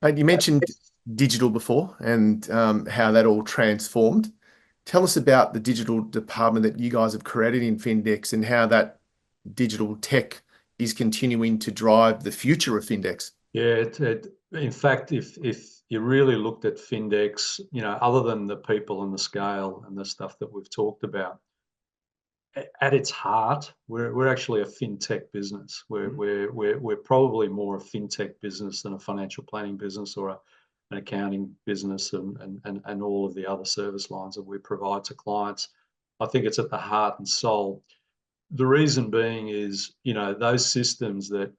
You mentioned digital before and how that all transformed. Tell us about the digital department that you guys have created in Findex and how that digital tech is continuing to drive the future of Findex. Yeah, in fact, if you really looked at Findex, other than the people and the scale and the stuff that we've talked about, at its heart, we're actually a fintech business. We're probably more a fintech business than a financial planning business or an accounting business and all of the other service lines that we provide to clients. I think it's at the heart and soul. The reason being is, those systems that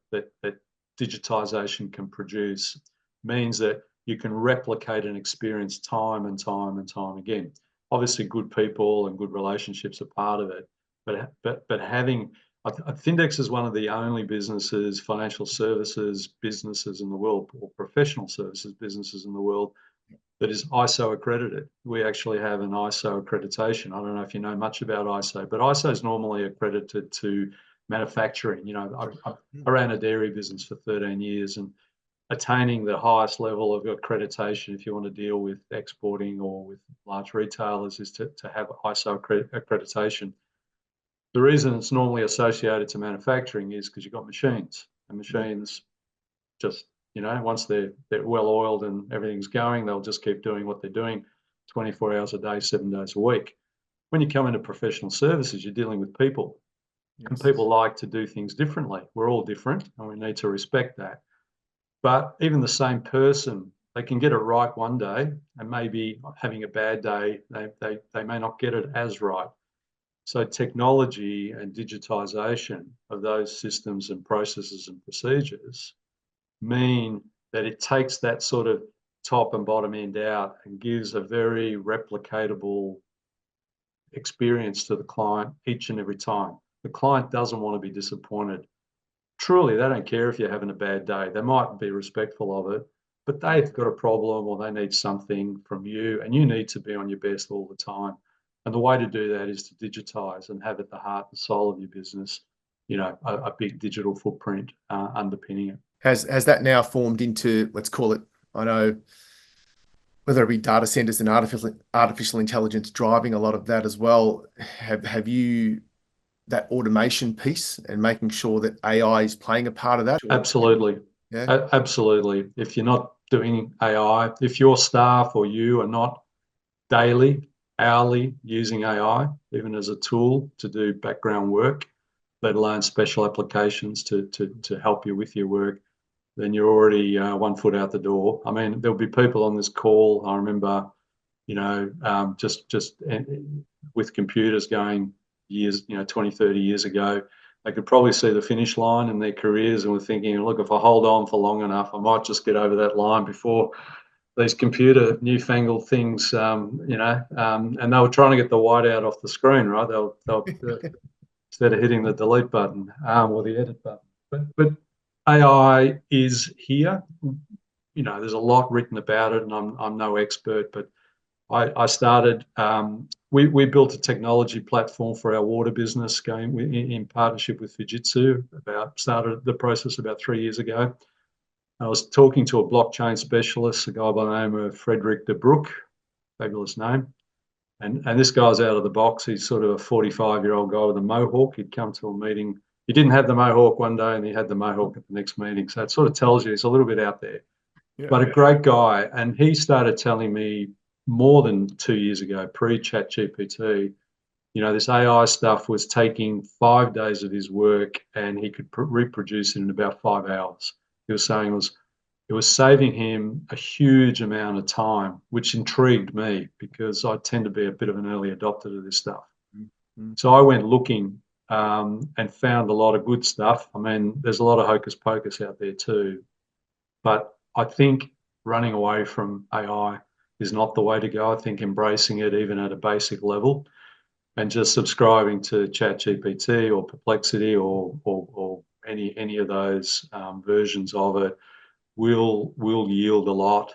digitization can produce means that you can replicate an experience time and time and time again. Obviously, good people and good relationships are part of it, but having Findex is one of the only businesses, financial services businesses in the world, or professional services businesses in the world, that is ISO accredited. We actually have an ISO accreditation. I don't know if you know much about ISO, but ISO is normally accredited to manufacturing. I ran a dairy business for 13 years, and attaining the highest level of accreditation, if you want to deal with exporting or with large retailers, is to have ISO accreditation. The reason it's normally associated to manufacturing is because you've got machines, and machines just, once they're well oiled and everything's going, they'll just keep doing what they're doing 24 hours a day, 7 days a week. When you come into professional services, you're dealing with people, and people like to do things differently. We're all different, and we need to respect that. But even the same person, they can get it right one day, and maybe having a bad day, they may not get it as right. So technology and digitization of those systems and processes and procedures mean that it takes that sort of top and bottom end out and gives a very replicatable experience to the client each and every time. The client doesn't want to be disappointed. Truly, they don't care if you're having a bad day. They might be respectful of it, but they've got a problem or they need something from you, and you need to be on your best all the time. And the way to do that is to digitize and have at the heart and soul of your business, a big digital footprint underpinning it. Has that now formed into, let's call it, I know, whether it be data centers and artificial intelligence driving a lot of that as well. Have you that automation piece and making sure that AI is playing a part of that? Absolutely. Yeah. Absolutely. If you're not doing AI, if your staff or you are not daily, hourly using AI, even as a tool to do background work, let alone special applications to help you with your work, then you're already 1 foot out the door. I mean, there'll be people on this call. I remember, just with computers going years, 20, 30 years ago, they could probably see the finish line in their careers and were thinking, look, if I hold on for long enough, I might just get over that line before these computer newfangled things, and they were trying to get the whiteout off the screen, right? They'll instead of hitting the delete button or the edit button. But AI is here. There's a lot written about it, and I'm no expert, but I started. We built a technology platform for our water business, going in partnership with Fujitsu. Started the process about 3 years ago. I was talking to a blockchain specialist, a guy by the name of Frederick de Broek, fabulous name. And this guy's out of the box. He's sort of a 45-year-old guy with a mohawk. He'd come to a meeting. He didn't have the mohawk one day, and he had the mohawk at the next meeting. So it sort of tells you he's a little bit out there. Yeah, but a great guy. And he started telling me more than 2 years ago, pre-ChatGPT, this AI stuff was taking 5 days of his work, and he could reproduce it in about 5 hours. He was saying it was saving him a huge amount of time, which intrigued me because I tend to be a bit of an early adopter to this stuff. Mm-hmm. So I went looking and found a lot of good stuff. I mean, there's a lot of hocus pocus out there too, but I think running away from AI is not the way to go. I think embracing it even at a basic level and just subscribing to ChatGPT or Perplexity or any of those versions of it will yield a lot.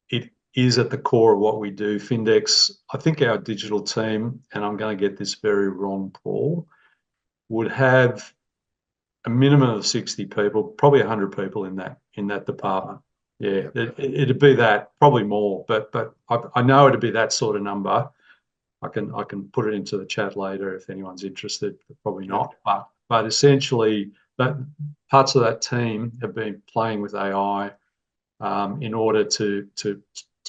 It is at the core of what we do. Findex, I think our digital team, and I'm going to get this very wrong, Paul, would have a minimum of 60 people, probably 100 people in that department. Yeah, it'd be that, probably more, but I know it'd be that sort of number. I can put it into the chat later if anyone's interested. But probably not, but essentially that parts of that team have been playing with AI in order to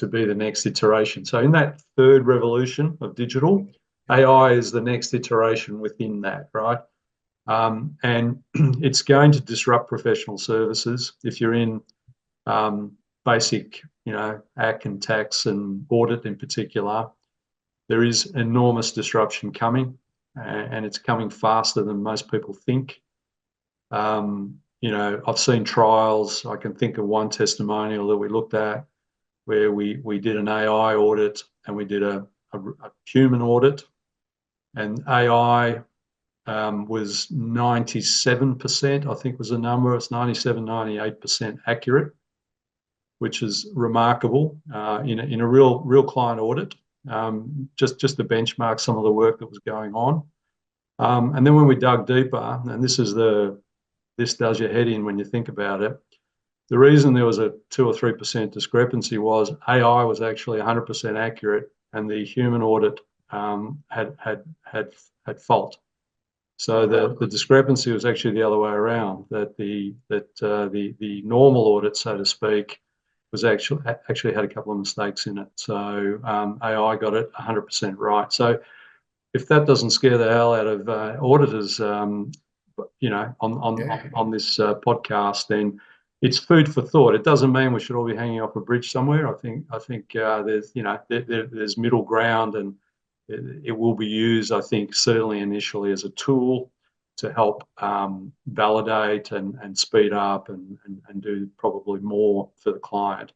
be the next iteration. So in that third revolution of digital, AI is the next iteration within that, right? And it's going to disrupt professional services. If you're in basic, AC and tax and audit in particular, there is enormous disruption coming, and it's coming faster than most people think. I've seen trials. I can think of one testimonial that we looked at where we did an AI audit and we did a human audit, and AI was 97%, I think was the number. It's 97, 98% accurate, which is remarkable in a real client audit, just to benchmark some of the work that was going on. And then when we dug deeper, and this does your head in when you think about it, the reason there was a 2 or 3% discrepancy was AI was actually 100% accurate, and the human audit had fault. So the discrepancy was actually the other way around. That the normal audit, so to speak, was actually had a couple of mistakes in it. So AI got it 100% right. So if that doesn't scare the hell out of auditors, on this podcast, then it's food for thought. It doesn't mean we should all be hanging off a bridge somewhere. I think there's middle ground, and it will be used, I think, certainly initially as a tool to help validate and speed up and do probably more for the client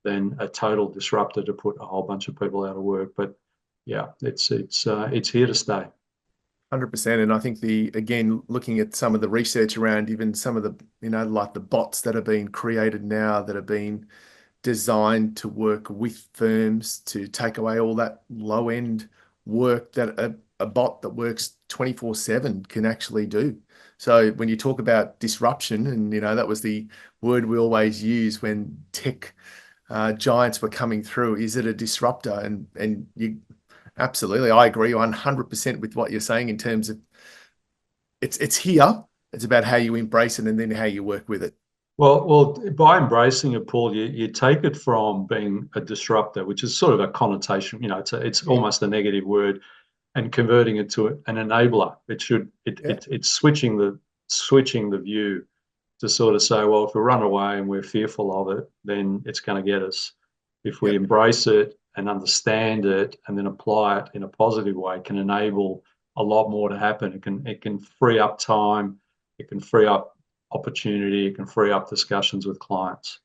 than a total disruptor to put a whole bunch of people out of work. But yeah, it's here to stay. 100%. And I think again, looking at some of the research around even some of the, like the bots that are being created now that have been designed to work with firms to take away all that low end work that a bot that works 24/7 can actually do. So when you talk about disruption, and that was the word we always use when tech giants were coming through, is it a disruptor? And you absolutely, I agree 100% with what you're saying in terms of it's here. It's about how you embrace it and then how you work with it. Well, by embracing it, Paul, you take it from being a disruptor, which is sort of a connotation, it's almost a negative word, and converting it to an enabler. It's switching the view to sort of say, well, if we run away and we're fearful of it, then it's going to get us. If we embrace it and understand it and then apply it in a positive way, it can enable a lot more to happen. It can free up time. It can free up opportunity. It can free up discussions with clients.